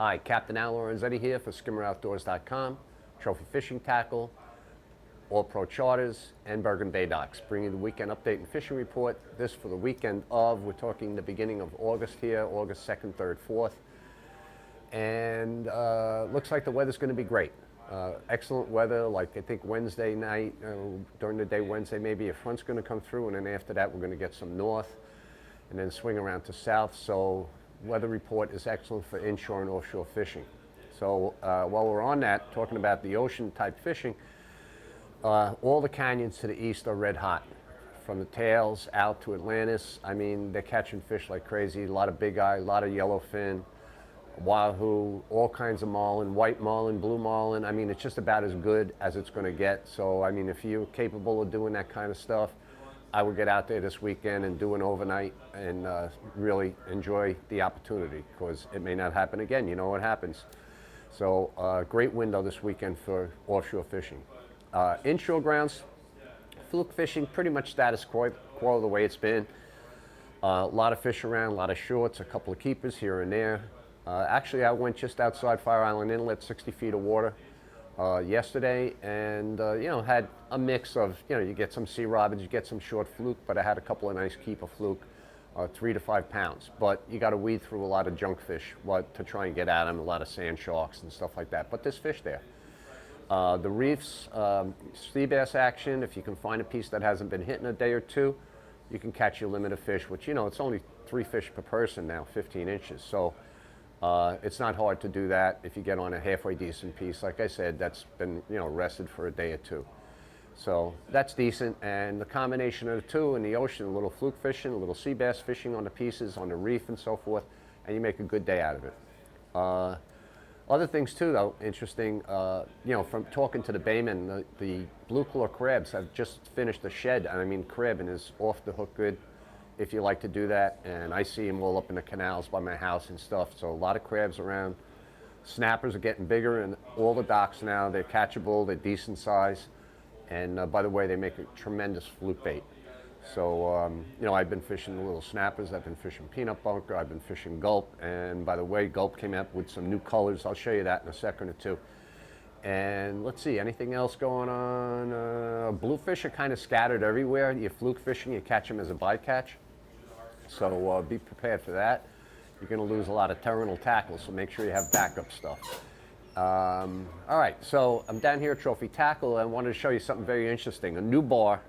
Hi, Captain Al Lorenzetti here for skimmeroutdoors.com, trophy fishing tackle, all pro charters, and Bergen Bay docks. Bringing you the weekend update and fishing report. This for the weekend of, we're talking the beginning of August here, August 2nd, 3rd, 4th. And looks like the weather's going to be great. Excellent weather, like I think Wednesday night, during the day Wednesday, maybe a front's going to come through, and then after that we're going to get some north and then swing around to south. So weather report is excellent for inshore and offshore fishing. So while we're on that, talking about the ocean type fishing, all the canyons to the east are red hot. From the tails out to Atlantis, I mean, they're catching fish like crazy. A lot of big eye, a lot of yellowfin, wahoo, all kinds of marlin, white marlin, blue marlin. I mean, it's just about as good as it's going to get. So, I mean, if you're capable of doing that kind of stuff, I would get out there this weekend and do an overnight and really enjoy the opportunity, because it may not happen again. You know what happens. So, great window this weekend for offshore fishing. Inshore grounds, fluke fishing, pretty much status quo the way it's been. A lot of fish around, a lot of shorts, a couple of keepers here and there. Actually, I went just outside Fire Island Inlet, 60 feet of water yesterday, and had a mix of, you get some sea robins, you get some short fluke, but I had a couple of nice keeper fluke, 3 to 5 pounds. But you got to weed through a lot of junk fish to try and get at them, a lot of sand sharks and stuff like that. But there's fish there. The reefs, sea bass action. If you can find a piece that hasn't been hit in a day or two, you can catch your limit of fish, which, it's only 3 fish per person now, 15 inches. So it's not hard to do that if you get on a halfway decent piece. Like I said, that's been, rested for a day or two. So that's decent. And the combination of the two in the ocean, a little fluke fishing, a little sea bass fishing on the pieces, on the reef and so forth, and you make a good day out of it. Other things too, though, interesting, from talking to the baymen, the blue claw crabs have just finished the shed. I mean, crabbing is off the hook good if you like to do that. And I see them all up in the canals by my house and stuff. So a lot of crabs around. Snappers are getting bigger, and all the docks now, they're catchable, they're decent size. And by the way, they make a tremendous fluke bait. So, I've been fishing the little snappers, I've been fishing peanut bunker, I've been fishing gulp, and by the way, gulp came up with some new colors. I'll show you that in a second or two. And let's see, anything else going on? Bluefish are kind of scattered everywhere. You're fluke fishing, you catch them as a bycatch. So be prepared for that. You're going to lose a lot of terminal tackle, so make sure you have backup stuff. All right, so I'm down here at Trophy Tackle, and I wanted to show you something very interesting, a new bar.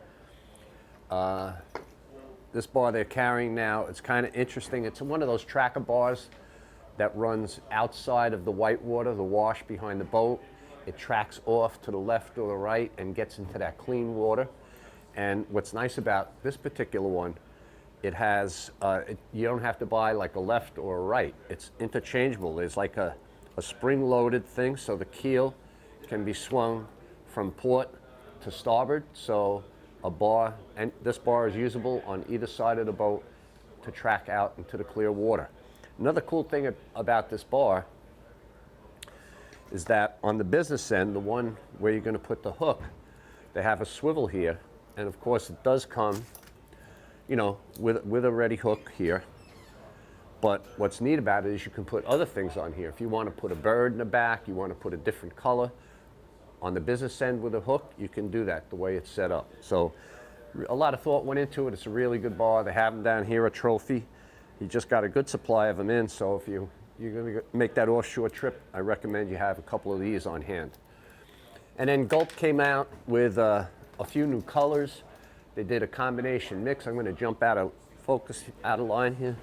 This bar they're carrying now, it's kind of interesting. It's one of those tracker bars that runs outside of the whitewater, the wash behind the boat. It tracks off to the left or the right and gets into that clean water. And what's nice about this particular one, it has, you don't have to buy like a left or a right. It's interchangeable. There's like a spring-loaded thing, so the keel can be swung from port to starboard. So a bar, and this bar is usable on either side of the boat to track out into the clear water. Another cool thing about this bar is that on the business end, the one where you're going to put the hook, they have a swivel here, and of course it does come, with a ready hook here. But what's neat about it is you can put other things on here. If you want to put a bird in the back, you want to put a different color. On the business end with a hook, you can do that the way it's set up. So a lot of thought went into it. It's a really good bar. They have them down here at Trophy. You just got a good supply of them in. So if you're going to make that offshore trip, I recommend you have a couple of these on hand. And then Gulp came out with a few new colors. They did a combination mix. I'm going to jump out of focus, out of line here.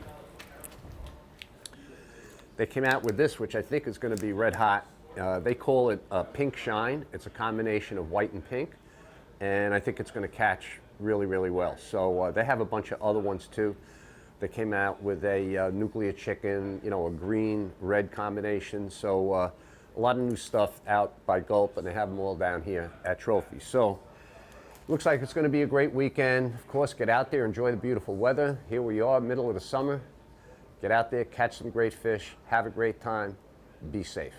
They came out with this, which I think is going to be red hot. They call it Pink Shine. It's a combination of white and pink, and I think it's going to catch really, really well. So they have a bunch of other ones too. They came out with a nuclear chicken, a green-red combination. So a lot of new stuff out by Gulp, and they have them all down here at Trophy. So looks like it's going to be a great weekend. Of course, get out there, enjoy the beautiful weather. Here we are, middle of the summer. Get out there, catch some great fish, have a great time, be safe.